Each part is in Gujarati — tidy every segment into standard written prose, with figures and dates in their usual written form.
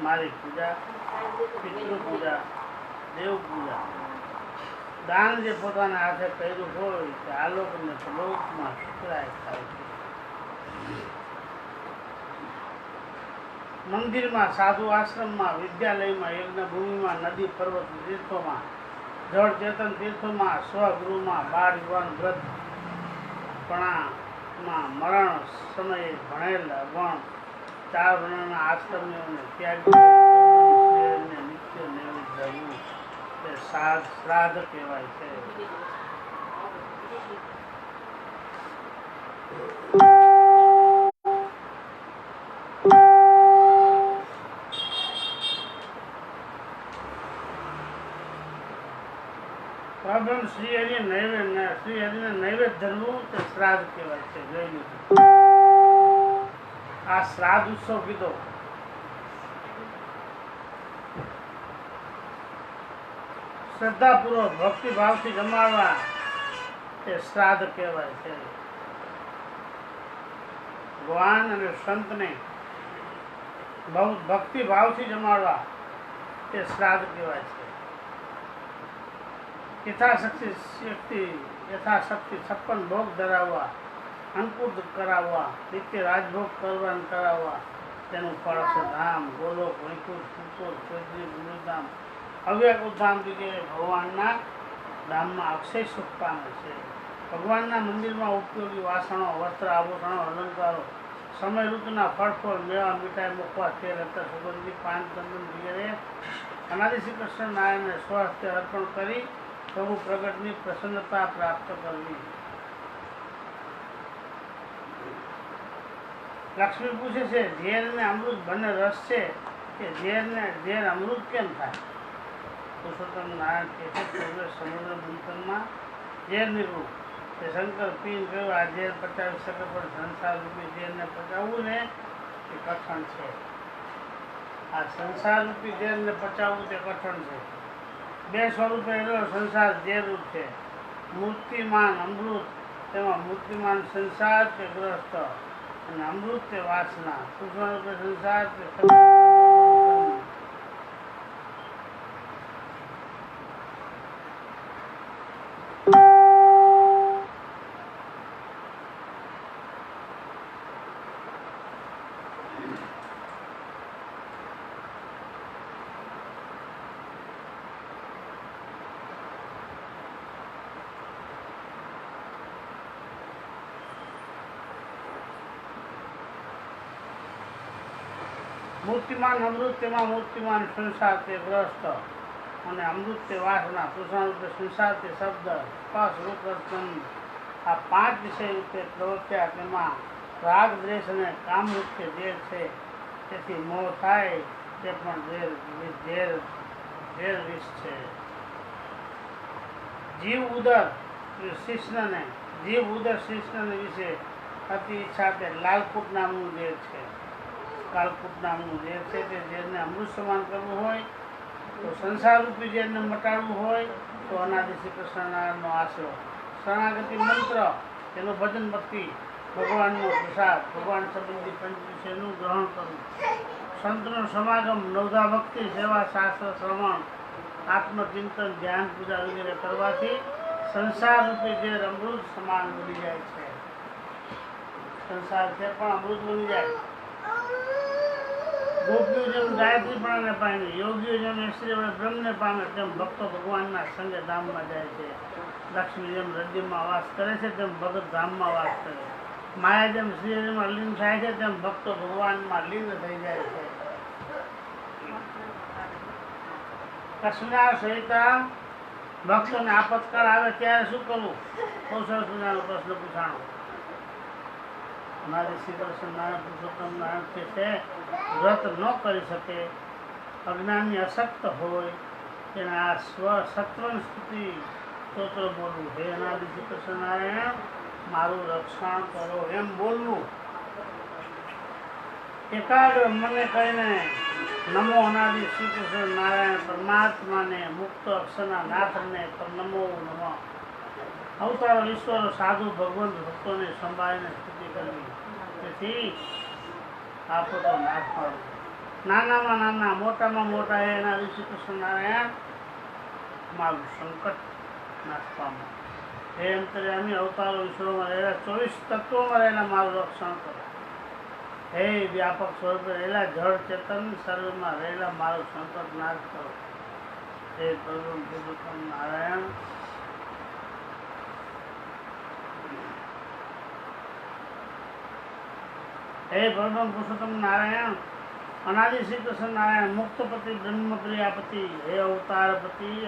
મારી પૂજા, પિતૃ પૂજા, દેવ પૂજા, દાન જે પોતાના હાથે કર્યું હોય તે આલોક અને પ્રલોકમાં સુતરાય થાય છે. મંદિરમાં, સાધુ આશ્રમમાં, વિદ્યાલયમાં, યજ્ઞભૂમિમાં, નદી, પર્વત, તીર્થોમાં, જળ ચેતન તીર્થોમાં, સ્વગૃહમાં, બાળ યુવાન વૃદ્ધ પણામાં, મરણ સમયે ભણેલ અભણ ચાર વર્ણના આશ્રમીઓને ત્યાગીને નિત્ય નૈવેદ્ય ધરવું તે શ્રાદ્ધ કહેવાય છે. પ્રભુ શ્રી હરિને નૈવેદ્ય ધરવું તે શ્રાદ્ધ કહેવાય છે. જોઈ આ શ્રાદ્ધ ઉત્સવ કીધો. શ્રદ્ધાપૂર્વક ભક્તિભાવથી જમાડવા તે શ્રાદ્ધ કહેવાય છે. ભગવાન અને સંતને બહુ ભક્તિભાવથી જમાડવા તે શ્રાદ્ધ કહેવાય છે. યથાશક્તિ 56 ભોગ ધરાવવા, અંકુર કરાવવા, નિત્ય રાજભોગ કરાવવા તેનું ફળ છે ધામ, ગોલોક, વૈકુંઠ, સુખોર, સ્વર્ગીય ગુરુધામ, અવ્યાકૃત ધામ વગેરે ભગવાનના ધામમાં અક્ષય સુખ પામે છે. ભગવાનના મંદિરમાં ઉપયોગી વાસણો, વસ્ત્ર, આભૂષણો, અલંકારો, સમય ઋતુના ફળ, મેવા, મીઠાઈ, મુખવા, તેલ, અત્તર, સુગંધી, પાન, ચંદન વગેરે અનાદિ શ્રી કૃષ્ણ નારાયણને સ્વહસ્તે અર્પણ કરી પ્રભુ પ્રગટની પ્રસન્નતા પ્રાપ્ત કરવી. લક્ષ્મી પૂછે છે, ઝેર ને અમૃત બંને રસ છે કે ઝેર અમૃત કેમ થાય? પુરુષોત્તમ નારાયણ કહે છે, સમુદ્ર મંથનમાં ઝેર નીકળવું તે શંકર પીને કહ્યું, આ ઝેર પચાવી શકે પણ સંસાર રૂપી ઝેરને પચાવવું ને એ કઠણ છે. આ સંસાર રૂપી ઝેરને પચાવવું તે કઠણ છે. બે સ્વરૂપે સંસાર ઝેરરૂપ છે. મૂર્તિમાન અમૃત, તેમાં મૂર્તિમાન સંસાર તે ગ્રસ્ત અને અમૃત તે વાસના. સૂક્ષ્મ રૂપે સંસાર તે મૂર્તિમાન અમૃત, તેમાં મૂર્તિમાન સંસાર તે ગ્રસ્ત અને અમૃત તે વાસના. સૂક્ષ્મ રૂપે સંસાર તે શબ્દ, સ્પર્શ, રૂપ, રસન આ 5 વિષય રૂપે પ્રવર્ત્યા. તેમાં રાગ, દ્વેષ અને કામ મુખ્ય ઝેર છે. તેથી મોહ થાય તે પણ ઝેર વિષ છે. જીવ ઉદર શિષ્ણને વિશે અતિ ઈચ્છા તે લાલકૂટ નામનું ઝેર છે. કાલકૂટ નામનું ઝેર છે. તે ઝેરને અમૃત સમાન કરવું હોય તો સંસાર રૂપી ઝેરને મટાડવું હોય તો અનાદિ શ્રી કૃષ્ણનારાયણનો આશરો, શરણાગતિ મંત્ર, તેનું ભજન ભક્તિ, ભગવાનનો પ્રસાદ, ભગવાન સંબંધી પંચવિષયનું ગ્રહણ કરવું, સંતનો સમાગમ, નવધા ભક્તિ, સેવા, શાસ્ત્ર શ્રવણ, આત્મચિંતન, ધ્યાન, પૂજા વગેરે કરવાથી સંસાર રૂપી ઝેર અમૃત સમાન બની જાય છે. સંસાર છે પણ અમૃત બની જાય. ગોપીઓ જેમ ગાયત્રી પ્રાણને પામે, યોગીઓ જેમ ઐશ્વર્ય વડે બ્રહ્મને પામે, તેમ ભક્તો ભગવાનના સંગે ધામમાં જાય છે. લક્ષ્મી જેમ હૃદયમાં વાસ કરે છે તેમ ભગત ધામમાં વાસ કરે. માયા જેમ શ્રીહરિમાં લીન થાય છે તેમ ભક્તો ભગવાનમાં લીન થઈ જાય છે. કૃષ્ણ સહિતા ભક્તોને આપતકાળ આવે ત્યારે શું કરવું? બહુ સરસ મજાનો પ્રશ્ન પૂછાણો. અમારે શ્રી કૃષ્ણ નારાયણ પુરુષોત્તમ નારાયણ છે વ્રત ન કરી શકે, અજ્ઞાનની અશક્ત હોય તેને આ સત્વન સ્તુતિ સ્તોત્ર બોલવું. હે અનાદિ શ્રી કૃષ્ણ નારાયણ મારું રક્ષણ કરો એમ બોલવું. એકાગ્ર મને કહીને નમો અનાદિ શ્રી કૃષ્ણ નારાયણ પરમાત્માને, મુક્ત અક્ષરના નાથને નમો નમઃ. અવતારો ઈશ્વરો સાધુ ભગવંત ભક્તોને સંભાળીને સ્તુતિ કરવી. તેથી આપો તો નાશ પાડવું. નાનામાં નાના મોટામાં મોટા એના ઋષિ કૃષ્ણ નારાયણ મારું સંકટ નાશ પામો. હે અંતર્યામી અવતારો વિશ્વમાં રહેલા 24 તત્વોમાં રહેલા મારું રક્ષણ કરો. હે વ્યાપક સ્વરૂપે રહેલા જળ ચેતન સર્વમાં રહેલા મારું સંકટ નાશ કરો. હે પરમ પુરુષોત્તમ નારાયણ હે પરમ પુરુષોત્તમ નારાયણ અનાદિ શ્રી કૃષ્ણ નારાયણ મુક્તપતિ બ્રહ્મપ્રિયાપતિ હે અવતારપતિ હે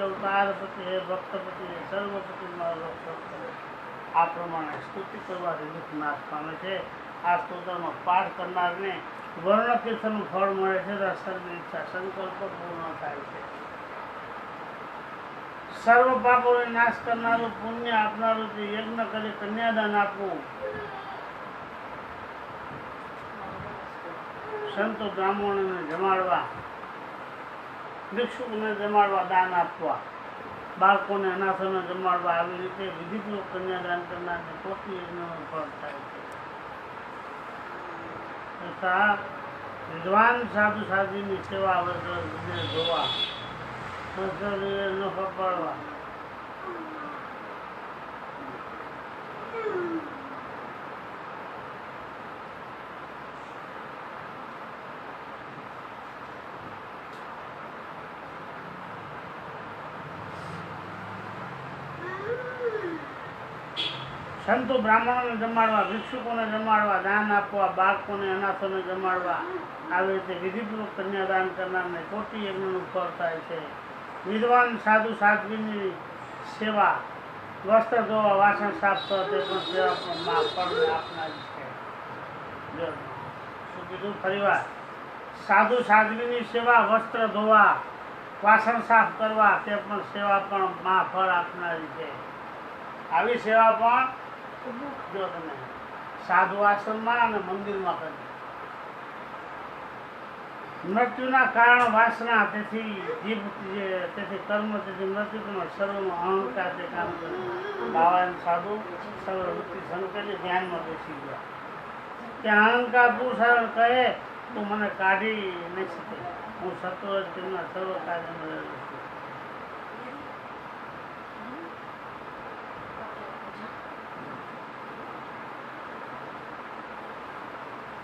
ભક્તપતિ હે સર્વપતિ મારો રક્ષણ કરો. આ પ્રમાણે સ્તુતિ કરવાથી દુઃખ નાશ પામે છે. આ સ્તોત્રનો પાઠ કરનારને વર્ણ તીર્થનું ફળ મળે છે. સર્વની ઈચ્છા સંકલ્પ પૂર્ણ થાય છે. સર્વ પાપોને નાશ કરનારું પુણ્ય આપનારું તે યજ્ઞ કરી કન્યાદાન આપવું, સંતો બ્રાહ્મણોને જમાડવા, ભિક્ષુકને જમાડવા, દાન આપવા, બાળકોને અનાથોને જમાડવા, આવી રીતે વિધિપૂર્વક કન્યાદાન કરનારને કોટી યજ્ઞનું ફળ થાય છે. તથા વિદ્વાન સાધુ સાધ્વીની સેવા વગર જોવા, ન ખપાડવા, સંતો બ્રાહ્મણોને જમાડવા, ભિક્ષુકોને જમાડવા, દાન આપવા, બાળકોને અનાથોને જમાડવા, આવી રીતે વિધિપૂર્વક કન્યાદાન કરનારને કોટી યજ્ઞનું ફળ થાય છે. વિદ્વાન સાધુ સાધ્વીની સેવા, વસ્ત્ર ધોવા, વાસણ સાફ કરવા, તે પણ સેવા પણ ફળને આપનારી છે. શું કીધું? ફરીવાર, સાધુ સાધ્વીની સેવા, વસ્ત્ર ધોવા, વાસણ સાફ કરવા, તે પણ સેવા પણ ફળ આપનારી છે. આવી સેવા પણ જો તમે સાધુ આશ્રમમાં અને મંદિરમાં કરી. મૃત્યુના કારણ વાસના, તેથી જીભ, તેથી કર્મ, તેથી મૃત્યુ, સર્વનો અહંકાર તે કામ કરે. બાવા સાધુ સર્વવૃત્તિ સંકેલી ધ્યાનમાં બેસી ગયા. ત્યાં અહંકાર પુરુષાર્થ કહે તું મને કાઢી નહીં શકે, હું સત્વ તેમના સર્વ કાર્યમાં રહેલો છું.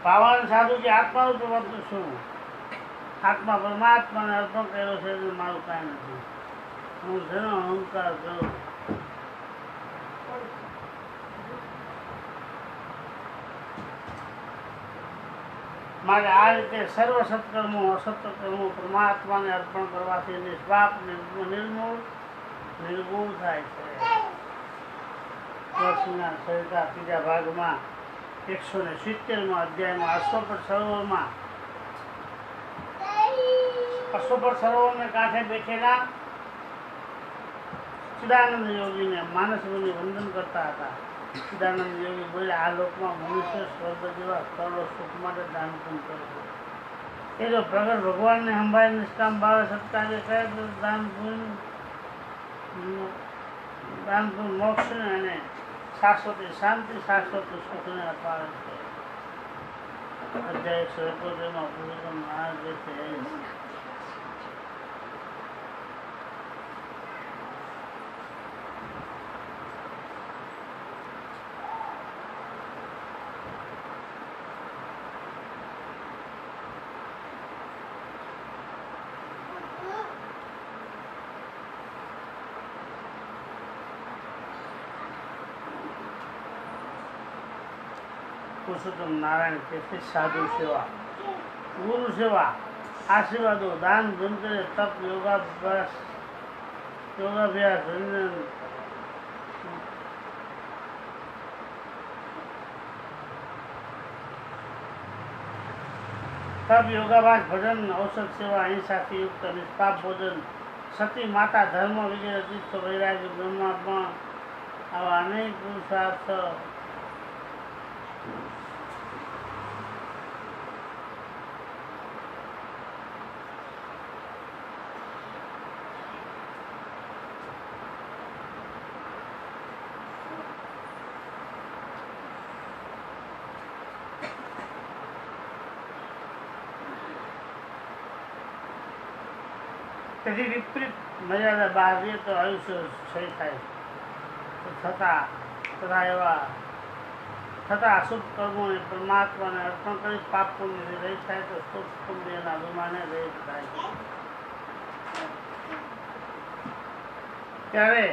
પાવન સાધુજી આત્માનું પ્રવર્તું છું. આત્મા પરમાત્માને અર્પણ કર્યો છે, મારું કાંઈ નથી. હું જેનો અહંકાર કરું. મારે આ રીતે સર્વ સત્કર્મો અસત્કર્મો પરમાત્માને અર્પણ કરવાથી નિષ્પાપ નિર્ગુણ થાય છે. લક્ષ્મીના સરિતા ત્રીજા ભાગમાં 170માં અધ્યાયમાં અશ્વપર સરોવરને કાંઠે બેઠેલા ચિદાનંદ યોગીને માનસ મુનિ વંદન કરતા હતા. ચિદાનંદ યોગી બોલ્યા, આ લોકમાં મનુષ્ય સ્વર્ગ જેવા સ્થળો સુખ માટે દાન પૂન કરે છે. એ જો પ્રગટ ભગવાનને સંભાળી નિષ્કામ ભાવે સત્કાર્ય કરે તો દાન પૂન મોક્ષને અને શાશ્વતી શાંતિ, શાશ્વત સુખને અપાવે છે. અધ્યાય 171માં પુરુષોત્તમ નારાયણ જે છે પુરુષોત્તમ નારાયણ કે સાધુ સેવા, ગુરુ સેવા, આશીર્વાદો, દાન, ધનતેરસ, તપ, યોગાભ્યાસ, તપ, યોગાભ્યાસ, ભજન, ઔષધ સેવા, અહિંસાથી યુક્ત નિષ્પાપ ભોજન, સતી, માતા, ધર્મ વગેરે તીર્થ, વૈરાગ્ય, બ્રહ્માર્પણ, આવા અનેક પુરુષાર્થ તેથી વિપરીત મર્યાદા બહાર રહીએ તો આયુષ્ય ક્ષય થાય તથા એવા થતા અશુભ કર્મોને પરમાત્માને અર્પણ કરી પાપ પુણ્યથી રહિત થાય તો સુખ પુણ્યના અભિમાને રહિત થાય. ત્યારે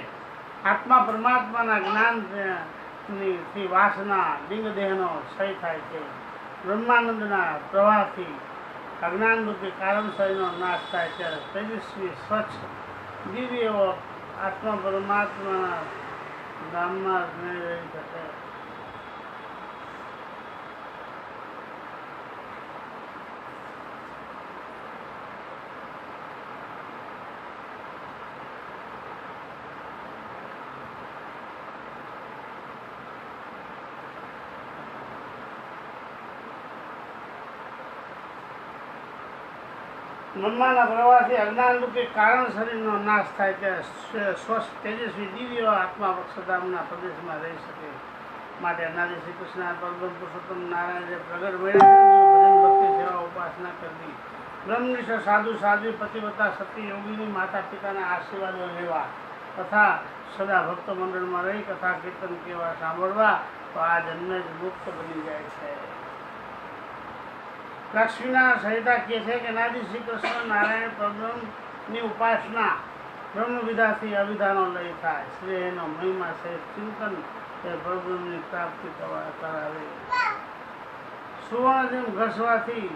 આત્મા પરમાત્માના જ્ઞાનથી વાસના લિંગદેહનો ક્ષય થાય છે. બ્રહ્માનંદના પ્રવાહથી અજ્ઞાનરૂપી કારણશયનો નાશ થાય. ત્યારે તેજસ્વી સ્વચ્છ દિવ્ય એવો આત્મા પરમાત્માના ધામમાં નહીં રહી શકે. બ્રહ્માના પ્રવાહથી અજ્ઞાનરૂપી કારણ શરીરનો નાશ થાય ત્યારે સ્વસ્થ તેજસ્વી દિવ્ય આત્મા અક્ષરધામના પ્રદેશમાં રહી શકે. માટે અનાદિ શ્રી કૃષ્ણ પરબ્રહ્મ પુરુષોત્તમ નારાયણ જે પ્રગટ ભજન ભક્તિ સેવા ઉપાસના કરવી, બ્રહ્મનિષ્ઠ સાધુ સાધ્વી પતિવતા સતી યોગીની માતા પિતાના આશીર્વાદો લેવા તથા સદા ભક્ત મંડળમાં રહી કથા કીર્તન કેવા સાંભળવા તો આ જન્મે જ મુક્ત બની જાય છે. લક્ષ્મીના સહિતા કહે છે કે નાદી શ્રી કૃષ્ણ નારાયણ પરબ્રહ્મની ઉપાસના બ્રહ્મ વિધાથી અવિધાનો લય થાય. શ્રી એનો મહિમા સહિત ચિંતન એ પરબ્રહ્મની પ્રાપ્તિ કરાવે. સુવર્ણ જેમ ઘસવાથી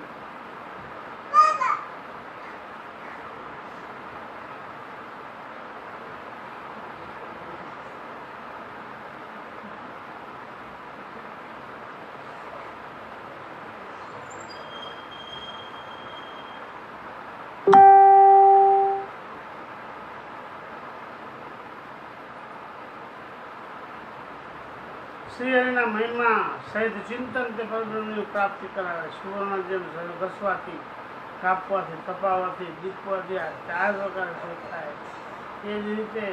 શ્રી હરિના મહિમા સહિત ચિંતન તે પરબ્રહ્મની પ્રાપ્તિ કરાવે. સુવર્ણ જેમ ઘસવાથી, કાપવાથી, તપાવવાથી, દીપવાથી આ 4 પ્રકારે સુખ થાય. એ જ રીતે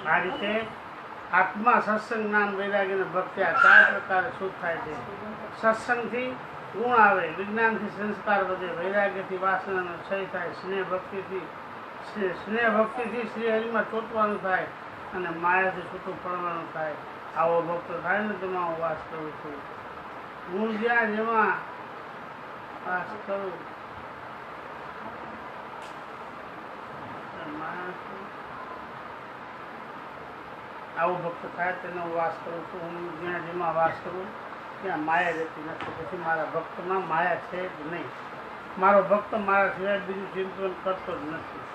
આ રીતે આત્મા સત્સંગ જ્ઞાન વૈરાગ્ય અને ભક્તિ આ 4 પ્રકારે શુદ્ધ થાય છે. સત્સંગથી ગુણ આવે, વિજ્ઞાનથી સંસ્કાર વધે, વૈરાગ્યથી વાસનાનો ક્ષય થાય, સ્નેહ ભક્તિથી શ્રી હરિમાં ચોંટવાનું થાય અને માયાથી છૂટું પડવાનું થાય. આવો ભક્ત થાય ને તેમાં હું વાસ કરું છું. હું જ્યાં જેમાં વાસ કરું આવો ભક્ત થાય તેનો વાસ કરું છું. હું જ્યાં જેમાં વાસ કરું ત્યાં માયા રહેતી નથી. પછી મારા ભક્તમાં માયા છે જ નહીં. મારો ભક્ત મારા સિવાય બીજું ચિંતન કરતો જ નથી.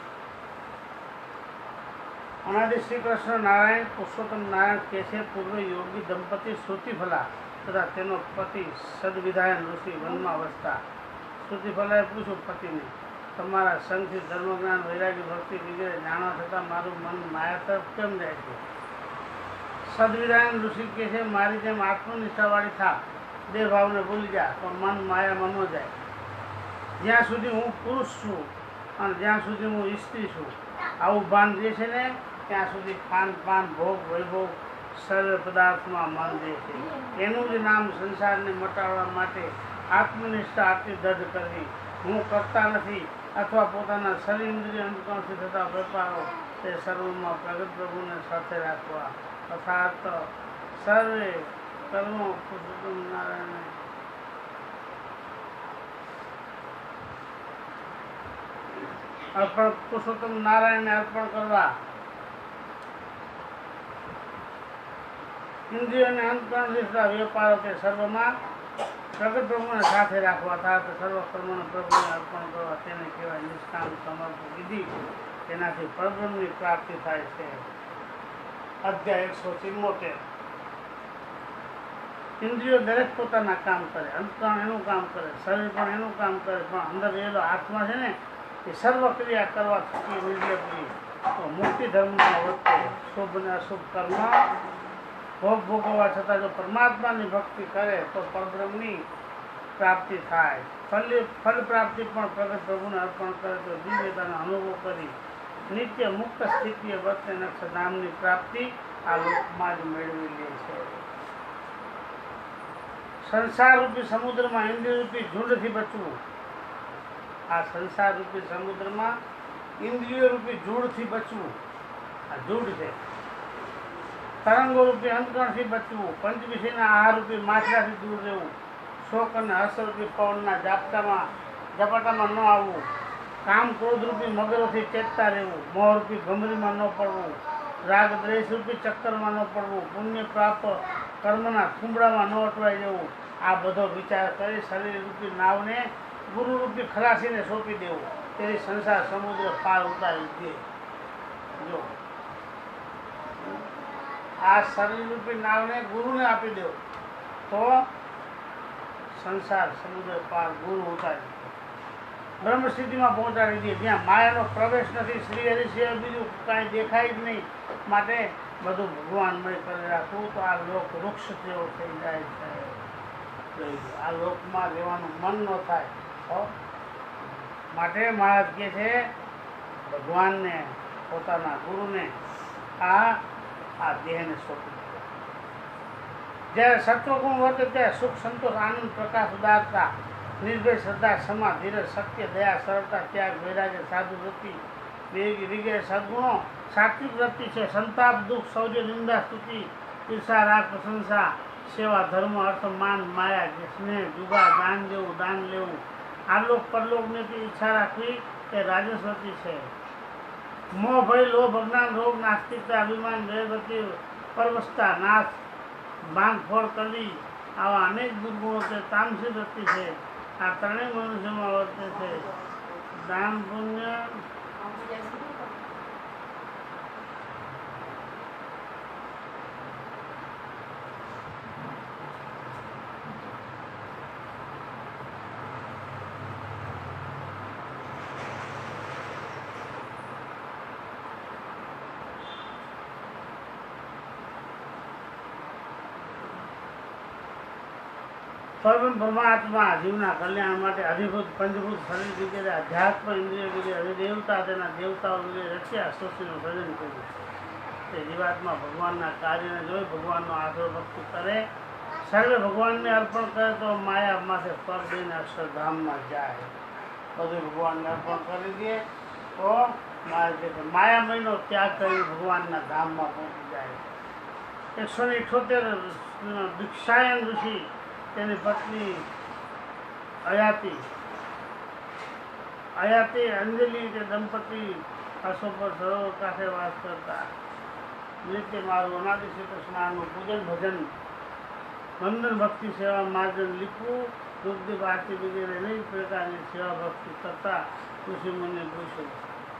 અનાદિ શ્રી કૃષ્ણ નારાયણ પુરુષોત્તમ નારાયણ કહે છે, પૂર્વે યોગી દંપતી શ્રુતિફલા તથા તેનો પતિ સદવિધાયન ઋષિ વનમાં વસતા. શ્રુતિફલાએ પૂછ્યું પતિને, તમારા સંઘથી ધર્મજ્ઞાન વૈરાગ્ય ભક્તિ વગેરે જાણવા છતાં મારું મન માયા તરફ કેમ જાય છે? સદવિધાયન ઋષિ કહે છે, મારી જેમ આત્મનિષ્ઠાવાળી થા, દેહ ભાવને ભૂલી જા તો મન માયામાં ન જાય. જ્યાં સુધી હું પુરુષ છું અને જ્યાં સુધી હું સ્ત્રી છું આવું ભાન જે છે ને ત્યાં સુધી ખાન પાન ભોગ વૈભોગ સર્વ પદાર્થમાં મન દે છે. એનું જ નામ સંસારને મટાડવા માટે આત્મનિષ્ઠા આટલી દઢ કરવી. હું કરતા નથી અથવા પોતાના શરીર ઇન્દ્રિય અંતકણથી થતા વેપારો તે સર્વમાં પ્રગટ પ્રભુને સાથે રાખવા. અર્થાત સર્વે કર્મો પુરુષોત્તમ નારાયણ અર્પણ, પુરુષોત્તમ નારાયણને અર્પણ કરવા. ઇન્દ્રિય અને અંતકરણથી થતા વેપારો તે સર્વમાં પ્રગટ પ્રભુને સાથે રાખવા. અર્થાત સર્વ કર્મોને પ્રભુને અર્પણ કરવા. તેને કહેવાય નિષ્કામ સમર્પણ વિધિ. તેનાથી પરબ્રહ્મની પ્રાપ્તિ થાય છે. અધ્યાય 174. ઇન્દ્રિયો દરેક પોતાના કામ કરે, અંતકરણ એનું કામ કરે, શરીર પણ એનું કામ કરે, પણ અંદર રહેલો આત્મા છે ને એ સર્વ ક્રિયા કરવા થકી નિર્લય કરી તો મુક્તિ ધર્મમાં વર્તે. શુભ અને અશુભ કર્મ ભોગ ભોગવવા છતાં જો પરમાત્માની ભક્તિ કરે તો પરબ્રહ્મની પ્રાપ્તિ થાય. ફલ પ્રાપ્તિ પણ પ્રગટ પ્રભુને અર્પણ કરે તો દિવ્યતાનો અનુભવ કરી નિત્ય મુક્ત સ્થિતિએ વર્તે નક્ષનામની પ્રાપ્તિ આ લોકમાં જ મેળવી લે છે. સંસારરૂપી સમુદ્રમાં ઇન્દ્રિયરૂપી ઝુંડથી બચવું. આ સંસારરૂપી સમુદ્રમાં ઇન્દ્રિયરૂપી ઝુંડથી બચવું. આ ઝુંડ છે. તરંગોરૂપી અંતકણથી બચવું. પંચવિષયના આહારરૂપી માછલાથી દૂર રહેવું. શોક અને હર્ષરૂપી પવનના ઝપાટામાં ન આવવું. કામ ક્રોધરૂપી મગરોથી ચેતતા રહેવું. મોહરૂપી ગમરીમાં ન પડવું. રાગ દ્વેષરૂપી ચક્કરમાં ન પડવું. પુણ્ય પ્રાપ્ત કર્મના થુંબડામાં ન અટવાઈ જવું. આ બધો વિચાર કરી શરીરરૂપી નાવને ગુરુરૂપી ખલાસીને સોંપી દેવું. તેની સંસાર સમુદ્ર પાર ઉતારી દે. જો આ શરીરરૂપી નાવને ગુરુને આપી દેવું તો સંસાર સમુદ્ર પાર ગુરુ ઉતારી દે. બ્રહ્મ સ્થિતિમાં પહોંચાડી દે, જ્યાં માયાનો પ્રવેશ નથી. શ્રી હરિ સિવાય બીજું કાંઈ દેખાય જ નહીં. માટે બધું ભગવાનમય કરી રાખવું તો આ લોક વૃક્ષ જેવો થઈ જાય છે. આ લોકમાં રહેવાનું મન ન થાય. માટે મહારાજ કહે છે ભગવાનને, પોતાના ગુરુને આ દેહને સોંપી દે. જ્યારે સત્વગુણ વર્તે ત્યારે સુખ, સંતોષ, આનંદ, પ્રકાશ, ઉદારતા, નિર્ભય, શ્રદ્ધા, ક્ષમા, ધીરજ, સત્ય, દયા, સરળતા, ત્યાગ, વૈરાગ્ય, સાધુ વૃત્તિ વગેરે સદગુણો સાત્વિક વૃત્તિ છે. સંતાપ, દુઃખ, શૌર્ય, નિંદા, સ્તુતિ, ઈર્ષા, રાગ, પ્રશંસા, સેવા, ધર્મ, અર્થ, માન, માયા, સ્નેહ, જુગા, દાન દેવું, દાન લેવું, આલોક પરલોકની ઈચ્છા રાખવી એ રાજસ વૃત્તિ છે. મોહ, ભય, લોભ, અજ્ઞાન, રોગ, નાસ્તિકતા, અભિમાન, દૈવગતિ, પરવશતા, નાશ, ભાંગ, ફળ, કલી, આવા અનેક દુર્ગુણો તે તામસી વૃત્તિ છે. આ ત્રણેય મનુષ્યમાં વર્તે છે. દાન, પુણ્ય, પરમ પરમાત્મા જીવના કલ્યાણ માટે અધિભૂત પંચભૂત શરીર વગેરે અધ્યાત્મ ઇન્દ્રિય વગેરે અધિદેવતા તેના દેવતાઓ વગેરે રચ્યા સૃષ્ટિનું સર્જન કર્યું. તે જીવાત્મા ભગવાનના કાર્યને જોઈ ભગવાનનો આશરો ભક્તિ કરે, સર્વે ભગવાનને અર્પણ કરે તો માયા માથે પગ દઈને અક્ષરધામમાં જાય. બધું ભગવાનને અર્પણ કરી દે તો માયામયનો ત્યાગ કરી ભગવાનના ધામમાં પહોંચી જાય. 178 દીક્ષાયન ઋષિ, તેની પત્ની અયાતિ અંજલિ તે દંપતી અશો પર સરોવર કાંઠે વાસ કરતા. નિત્ય મારું અનાદિ શ્રી કૃષ્ણનું પૂજન, ભજન, વંદન, ભક્તિ, સેવા, માર્જન, લીપવું, દુઃખદીપ, આરતી વગેરે અનેક પ્રકારની સેવા ભક્તિ કરતા ઋષિ મુનિને પૂછ્યું,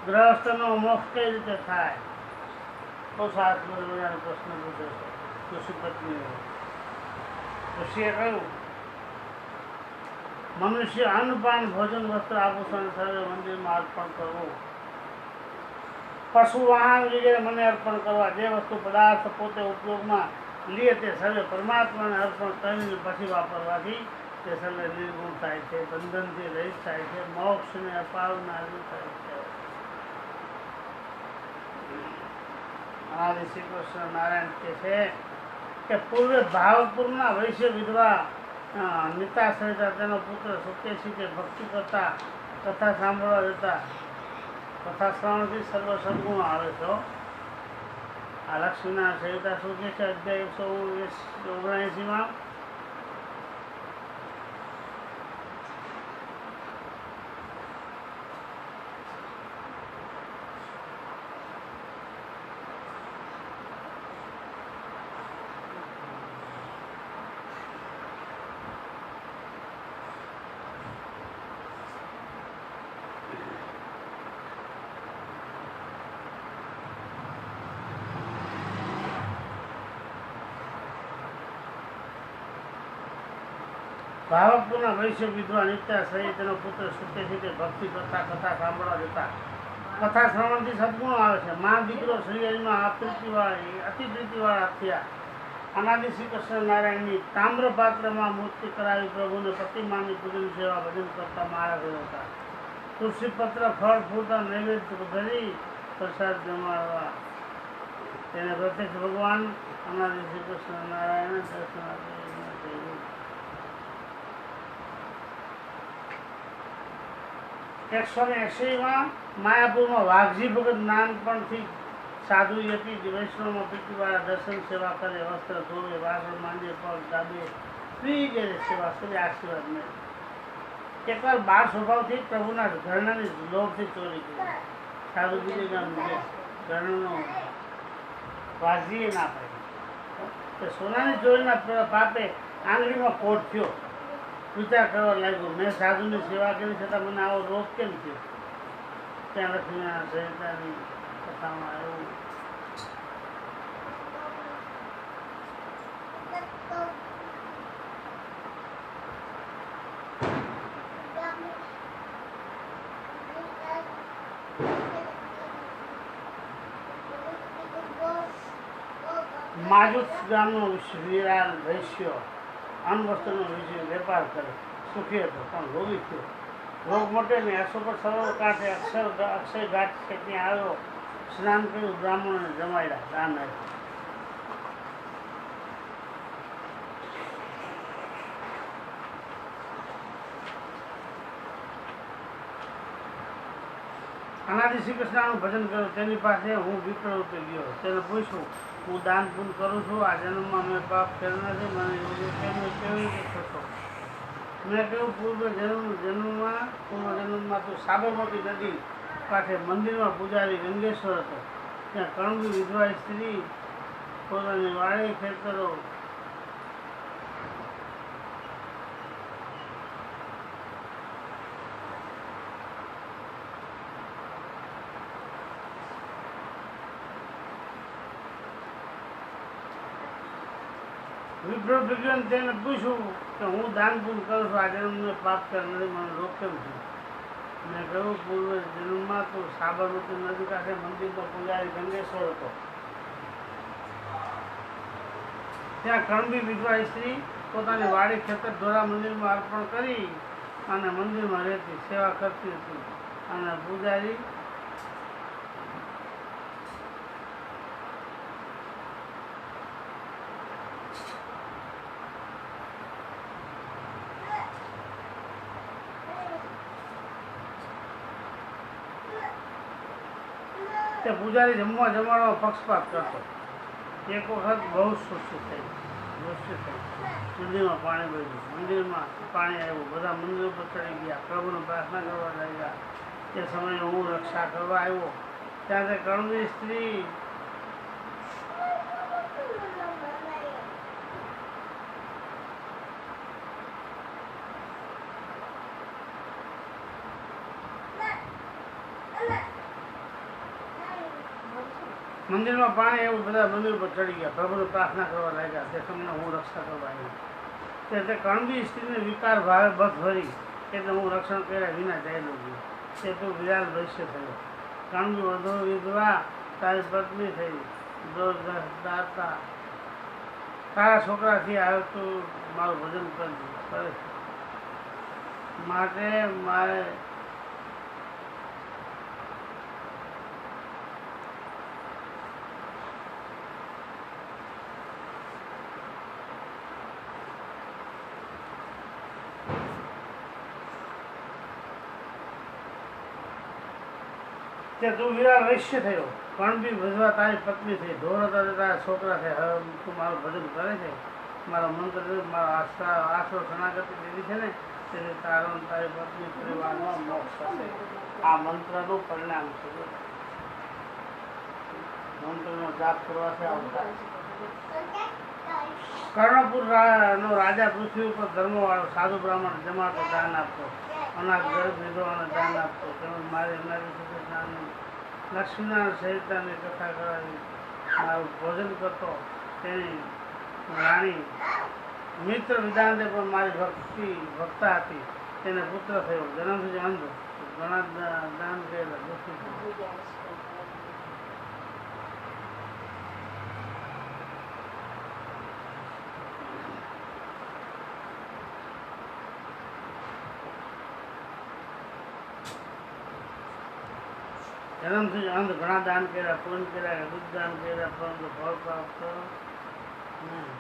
ગ્રહસ્થનો મોક્ષ કઈ રીતે થાય? તો સાત બધાને પ્રશ્ન પૂછે છે ઋષિ પત્નીઓ. ઋષિએ કહ્યું, મનુષ્ય અન્નપાન, ભોજન, વસ્ત્ર, આભૂષણ સર્વે મંદિરમાં અર્પણ કરવું, પશુ, વાહન વગેરે મને અર્પણ કરવા, જે વસ્તુ પદાર્થ પોતે ઉપયોગમાં લે તે સર્વે પરમાત્માને અર્પણ કરીને પછી વાપરવાથી તે સર્વે નિર્ગુણ થાય છે, બંધનથી રહિત થાય છે, મોક્ષને અપાવનારું થાય છે. આદિ શ્રી કૃષ્ણ નારાયણ કહે છે કે પૂર્વે ભાવપુરના વૈશ્ય વિધવા નીતાશ્રય હતા. તેનો પુત્ર સત્યસી તે ભક્તિ કરતા કથા સાંભળવા જતા. કથા શ્રવણથી સર્વ સદગુણો આવે છે. આ લક્ષ્મીના સહિતા શું કહે છે? અધ્યાય 179માં ભાવકપુરના વૈશ્ય વિધવા નિત્યાશ્રય તેનો પુત્ર સત્યથી તે ભક્તિ કરતા કથા સાંભળવા જતા. કથા શ્રવણથી સદગુણો આવે છે. મા દીકરો શ્રી હરિમાં અતિ પ્રીતિવાળા થયા. અનાદિ શ્રી કૃષ્ણ નારાયણની તામ્ર પાત્રમાં મૂર્તિ કરાવી પ્રભુને પ્રતિમાની પૂજન સેવા ભજન કરતા મહારાજ હતા. તુલસી પત્ર ફળ ફૂલ નૈવેદ્ય ધરી પ્રસાદ જમાડવા તેને પ્રત્યક્ષ ભગવાન અનાદિ શ્રી કૃષ્ણ નારાયણ દર્શન આપી. 180માં માયાપુરમાં વાઘજી ભગત નાનપણથી સાધુ યતિ વૈષ્ણવમાં પીતીવાળા દર્શન સેવા કરે, વસ્ત્ર ધોવે, વાસણ માંજે, પગ દાબે, સ્ત્રી જેને સેવા કરી આશીર્વાદ મેળવે. એકવાર બાળ સ્વભાવથી પ્રભુના ઘરણાની લોભથી ચોરી કરી. સાધુ બીજે ગામ ઘરનો વાઘજીએ ના પાડી. સોનાની ચોરીના પાપે આંગળીમાં કોટ થયો. વિચાર કરવા લાગ્યો, મેં સાધુની સેવા કરી છતાં મને આવો રોગ કેમ થયો? ત્યાં લક્ષ્મીના સહિતાની કથામાં એવું માજુત ગામનો વિરાળ વૈશ્ય અન્નવસ્ત્રનો વેપાર કરે. સુખી હતો પણ રોગી થયો. રોગ મોટે ને અસો પર સરોવર કાંઠે અક્ષય ઘાટ છે ત્યાં આવ્યો. સ્નાન કર્યું, બ્રાહ્મણોને જમાડ્યા, દાન આપ્યું. અનાદિ શ્રી કૃષ્ણનું ભજન કર્યું. તેની પાસે હું વિપ્ર રૂપે ગયો. તેને પૂછ્યું, હું દાન પૂન કરું છું, આ જન્મમાં મેં પાપ કર્યું નથી, મને કેવી રીતે થશો? મેં કહ્યું, પૂર્વજન્મમાં તો સાબરમતી નદી કાંઠે મંદિરમાં પૂજારી ગંગેશ્વર હતો. ત્યાં કણબી વિધવા સ્ત્રી પોતાની વાડી ખેતરો વિપ્ર વિજ્ઞાન તેને પૂછ્યું કે હું દાન પૂન કરું છું, આ જન્મને પાપ કર નથી, મને રોગ કેમ છું? મેં કહ્યું, પૂર્વ જન્મમાં તો સાબરમતી નદી કાંઠે મંદિરમાં પૂજારી ગંગેશ્વર હતો. ત્યાં કણબી વિધવા સ્ત્રી પોતાની વાડી ખેતર ધોરા મંદિરમાં અર્પણ કરી અને મંદિરમાં રહેતી, સેવા કરતી હતી. અને પૂજારી તે પૂજારી જમવા જમાડવા પક્ષપાત કરતો. એક વખત બહુ સુસ્તી થઈ. મંદિરમાં પાણી વળ્યું, મંદિરમાં પાણી આવ્યું, બધા મંદિર પર ચડી ગયા, પ્રભુને પ્રાર્થના કરવા લાગ્યા. તે સમયે હું રક્ષા કરવા આવ્યો. ત્યાં તે કણબી સ્ત્રી મંદિરમાં પાણી એવું, બધા મંદિર પર ચડી ગયા, પ્રભુને પ્રાર્થના કરવા લાગ્યા. તે સમયે હું રક્ષા કરવા આવ્યો. તે કણબી સ્ત્રીને વિકાર ભાવે બસ ભરી એટલે હું રક્ષણ કર્યા વિના જયેલો ગયો. તે તો વિરાળ વૈશ્ય થયો. કણબી વધુ વિધવા તારી પત્ની થઈ. દાતા તારા છોકરાથી આવ્યો તું મારું ભજન કરે માટે મારે તું વિરાળ વૈશ્ય થયો. કણબી વિધવા તારી પત્ની થઈ. ઢોર હતા તારા છોકરા છે. હવે તું મારું ભજન કરે છે, મારો મંત્ર મારો આશરો શરણાગતિ લીધી છે ને, તેથી તારો તારી પત્ની પરિવારનો મોક્ષ થશે. આ મંત્રનું પરિણામ છે. મંત્રનો જાપ કરવાથી આવું થાય. કર્ણપુર નો રાજા પૃથ્વી ઉપર ધર્મવાળો સાધુ બ્રાહ્મણ જમાડતો, દાન આપતો, અનાજ ગરીબ વિધવાને દાન આપતો. તેમજ મારી લક્ષ્મીનારાયણ સહિતાની કથા કરાવી મારું ભોજન કરતો. તેની રાણી મિત્ર વિધાનને પણ મારી ભક્તા હતી. તેને પુત્ર થયો. જન્મથી અંધ, ઘણા દાન કરેલા, દુઃખી થયો. જન્મથી જ અંધ ઘણા દાન કર્યા, પૂન કર્યા, દૂધ દાન કર્યા, પરંતુ ફળ પ્રાપ્ત નહીં.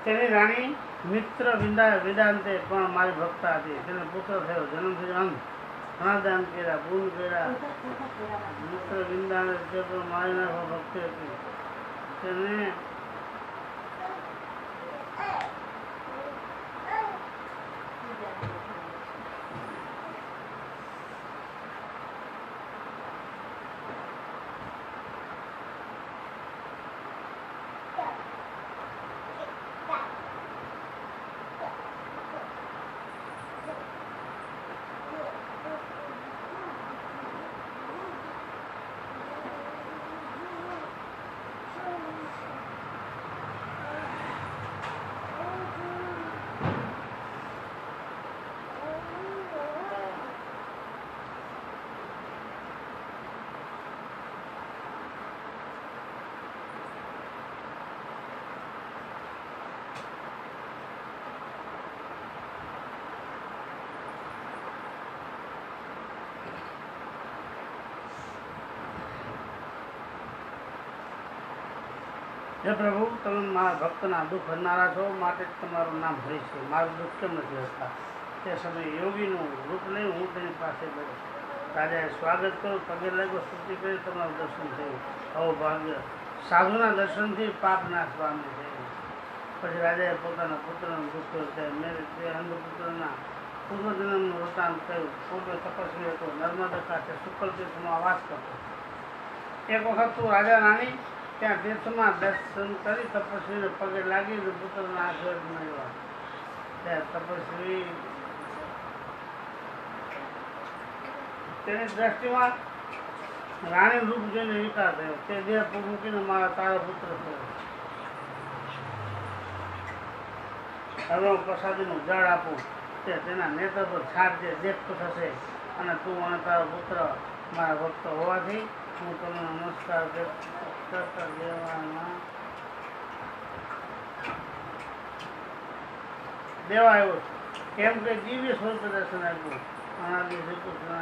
તેની રાણી મિત્ર વેદાંતે પણ મારી ભક્તા હતી. તેને પુત્ર થયો, જન્મથી અંધ ઘણા દાન કર્યા, પૂન કર્યા. મિત્ર વિંદાને તે પણ મારી નાખવા ભક્તિ હતી. તેને હે પ્રભુ, તમે મારા ભક્તના દુઃખ હરનારા છો, માટે જ તમારું નામ હરિ છે. મારું દુઃખ કેમ નથી હરતા? તે સમયે યોગીનું રૂપ લઈ હું તેની પાસે ગયો. રાજાએ સ્વાગત કર્યું, પગે લાગ્યો, સ્તુતિ કરી, તમારું દર્શન થયું. આવો ભાગ્ય! સાધુના દર્શનથી પાપ નાશ પામે છે. પછી રાજાએ પોતાના પુત્રનું દુઃખ થયું. મેં તે અંધપુત્રના પૂર્વજન્મનું વૃત્તાંત કહ્યું. પૂર્વે તપસ્વી હતો, નર્મદા કાંઠે શુક્લ તીર્થમાં વાસ કરતો. એક વખત તું રાજા રાણી ત્યાં તીર્થમાં દર્શન કરી તપસ્વીને પગે લાગીને પુત્રના આશીર્વાદ મળ્યા. ત્યાં તપસ્વી તેની દ્રષ્ટિમાં રાણી રૂપ જોઈને વિકાર થયો. તે દેહ મૂકીને મારા તારો પુત્ર થયો. હવે હું પ્રસાદીનું જળ આપું, તે તેના નેત્ર પર છાંટજે, દેખતો થશે. અને તું અને તારો પુત્ર મારા ભક્ત હોવાથી હું તમને નમસ્કાર કરતા દેવા આવ્યો છું. કેમ કે દિવ્ય સ્વરૂપે દર્શન આપ્યું. અનાદિ શ્રી કૃષ્ણ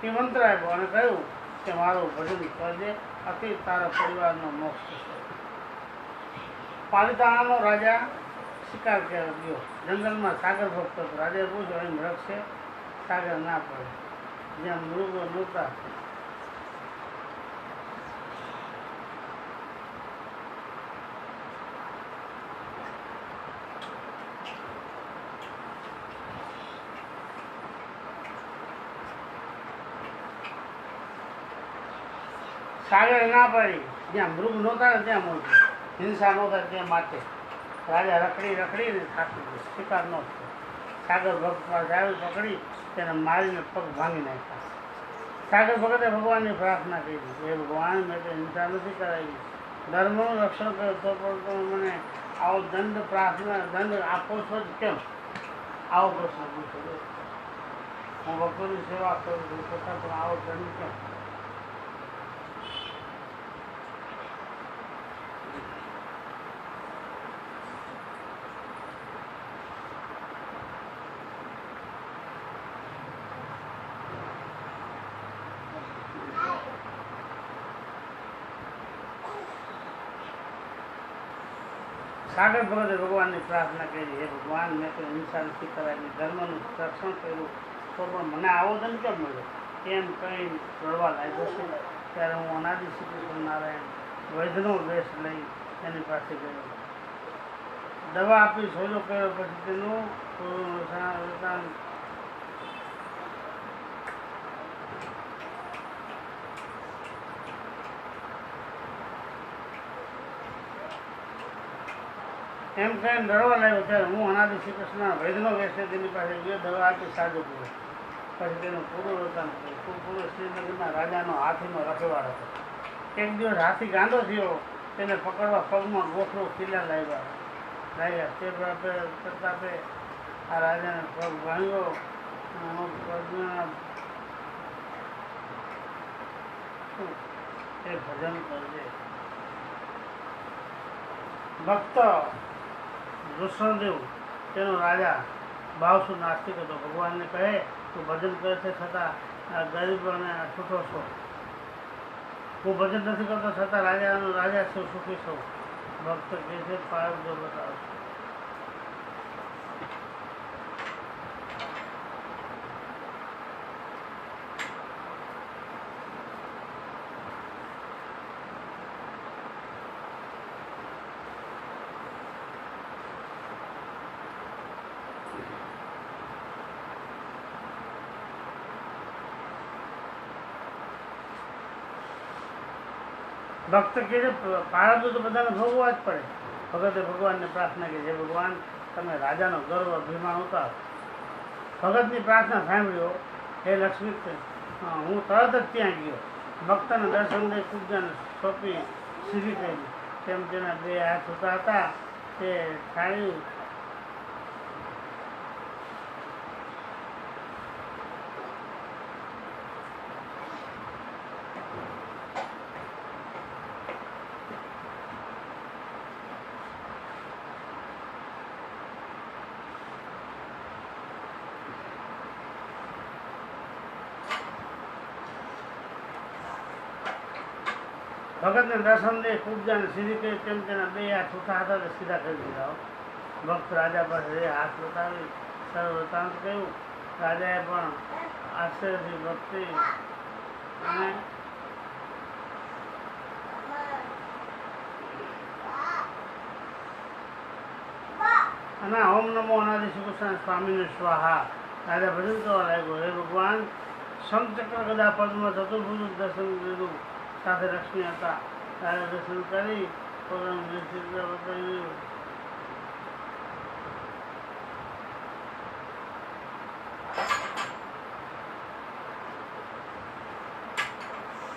એ મંત્ર આપ્યો અને કહ્યું કે મારું ભજન કરજે, આથી તારા પરિવારનો મોક્ષ થશે. પાલિતાણાનો રાજા શિકાર કરવા ગયો. જંગલમાં સાગર ભક્ત હતો. રાજાએ પૂછ્યું, અહીં મૃગ છે? સાગર ના પડે. જ્યાં મૃગો નહોતા સાગર ના પડી. જ્યાં મૃગ નહોતા ને ત્યાં મળતું, હિંસા નહોતા ત્યાં માટે રાજા રખડીને થાકી ગયો. શિકાર ન થયો. સાગર ભક્ત પાસે આવી, પકડી તેને મારીને પગ ભાંગી નાખ્યા. સાગર ભગતે ભગવાનની પ્રાર્થના કરી, એ ભગવાન મેં તો હિંસા નથી કરાવી, ધર્મનું રક્ષણ કર્યું, તો પણ તમે મને આવો દંડ આપો છો જ કેમ? આવો પ્રશ્ન પૂછો. હું ભક્તોની સેવા કરું છું, છતાં પણ આવો દંડ કેમ? સાગર ભગતે ભગવાનની પ્રાર્થના કરી, હે ભગવાન, મેં તો હિંસા નથી કરાવી, ધર્મનું રક્ષણ કર્યું, તો પણ મને આવો દંડ કેમ મળ્યો? એમ કંઈ રડવા લાગ્યો છે. ત્યારે હું અનાદિ શ્રી કૃષ્ણ નારાયણ વૈદ્યનો વેશ લઈ એની પાસે ગયો. દવા આપી સોજો કર્યો. પછી તેનું એમ કહીને ડરવા લાગ્યો. ત્યારે હું અનાદિ શ્રી કૃષ્ણ વૈદ્યનો વેશ તેની પાસે ગયો. દવા આપી સાજો કર્યો. પછી તેનું પૂરું વૃત્તાંત કર્યું. પૂર્વ શ્રીનગરના રાજાનો હાથીનો રખેવાળ હતો. એક દિવસ હાથી ગાંડો થયો. તેને પકડવા પગમાં ગોખરો ખીલા લાગ્યા. તે પ્રતાપે આ રાજાને પગ ભાંગ્યો. પગના શું એ ભજન કરજે. ભક્ત વૃષણદેવ તેનો રાજા ભાવસુ નાસ્તિક હતો. ભગવાનને કહે તું ભજન કરે છે છતાં આ ગરીબ અને છૂટો છો. હું ભજન નથી કરતો છતાં રાજા છું, સુખી છું. ભક્ત કહે છે પાર જો બતાવશે. ભક્ત કહે છે પારદો તો બધાને ભોગવવા જ પડે. ભગતે ભગવાનને પ્રાર્થના કરી છે ભગવાન તમે રાજાનો ગર્વ અભિમાન ઉતારો. ભગતની પ્રાર્થના સાંભળ્યો હે લક્ષ્મી હું તરત જ ત્યાં ગયો. ભક્તને દર્શન દઈ પૂજાને સોંપી સીધી કરી. તેમ તેના બે હાથ છૂટા હતા તે થાળી ભગતને દર્શન દે પૂજાને સીધી કરી. તેમ તેના બે હાથ છૂટા હતા તે સીધા કરી દીધા. ભક્ત રાજા પાસે હાથ બતાવી સર્વ વૃત્તાંત કહ્યું. રાજાએ પણ આશ્ચર્યથી ભક્તિ અને ઓમ નમો અનાદિ શ્રી કૃષ્ણ સ્વામીને સ્વાહા. રાજા ભજન કરવા લાગ્યો. હે ભગવાન શંખચક્ર ગદા પદ્મ ચતુર્ભુજ દર્શન લીધું. સાથે લક્ષ્મી હતા. તારે દર્શન કરી પોતાનું બતાવ્યું.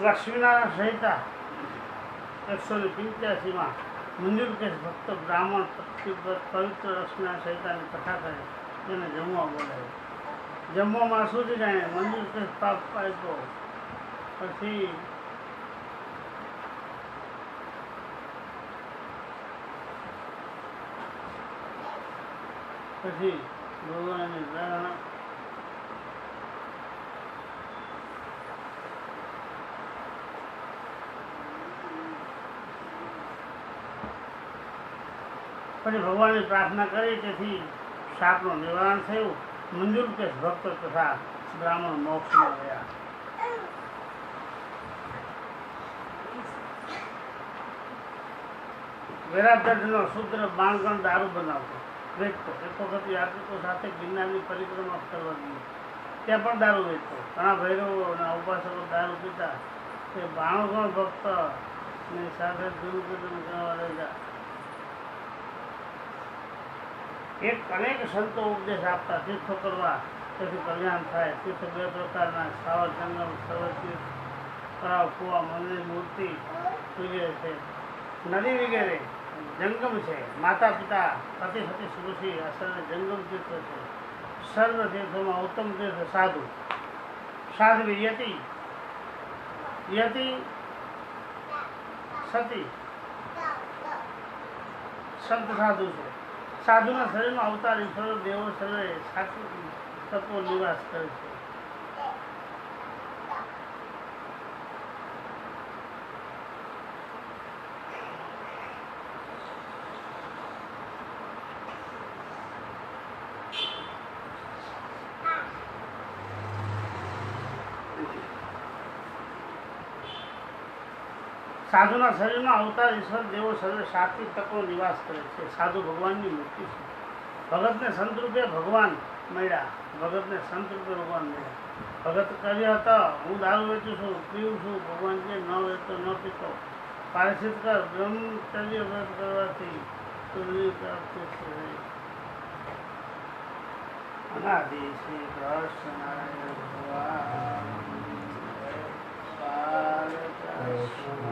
લક્ષ્મીનારાયણ સંહિતા 185 મંજુલકેશ ભક્ત બ્રાહ્મણ પવિત્ર લક્ષ્મીનારાયણ સંહિતાની કથા કરે તેને જમવા બોલાવે. જમવામાં શું જ જાણે મંજુલકેશ પાપ આપ્યો. પછી ભગવાનની પ્રેરણા ભગવાનની પ્રાર્થના કરી. તેથી શાપનું નિવારણ થયું. મંજુલકેશ ભક્ત તથા બ્રાહ્મણ મોક્ષમાં ગયા. વેરાધરનો શુદ્ર બાણગણ દારૂ બનાવતો વેચતો. એક વખત યાત્રિકો સાથે ગિરનારની પરિક્રમા કરવા ગયો. ત્યાં પણ દારૂ વેચતો. ઘણા ભૈરવો અને ઉપાસકો દારૂ પીતા. તે બાણગણ ભક્તની સાથે દુર્ગતિ કરવા લઈ જાય. અનેક સંતો ઉપદેશ આપતા તીર્થો કરવા તેથી કલ્યાણ થાય. તીર્થ બે પ્રકારના સાવર જંગમ સર્વતીર્થ તળાવ કુવા મંદિર મૂર્તિ વગેરે છે. નદી વગેરે જંગમ છે. માતા પિતા પતિ સતી સુરસી અસર જંગમ તીર્થ છે. સર્વ તીર્થોમાં ઉત્તમ તીર્થ સાધુ સાધ્વી યતિ સતી સંત સાધુ છે. સાધુના શરીરમાં અવતાર ઈશ્વર દેવો સર્વે સાત્વિક તત્વો નિવાસ કરે છે. સાધુના શરીરમાં અવતાર ઈશ્વર દેવો સર્વે સાત્વિક તત્વો નિવાસ કરે છે. સાધુ ભગવાનની મૂર્તિ છે. ભગતને સંતરૂપે ભગવાન મળ્યા. ભગત કહ્યો હતો હું દારૂ વેચું છું, પીવું છું. ભગવાન કે ન વેચતો ન પીતો. પારિશિત કર. બ્રહ્મચર્ય વ્રત કરવાથી તુલની પ્રાપ્તિ છે. અનાદિ શ્રી કૃષ્ણ ભગવાન બાલકૃષ્ણ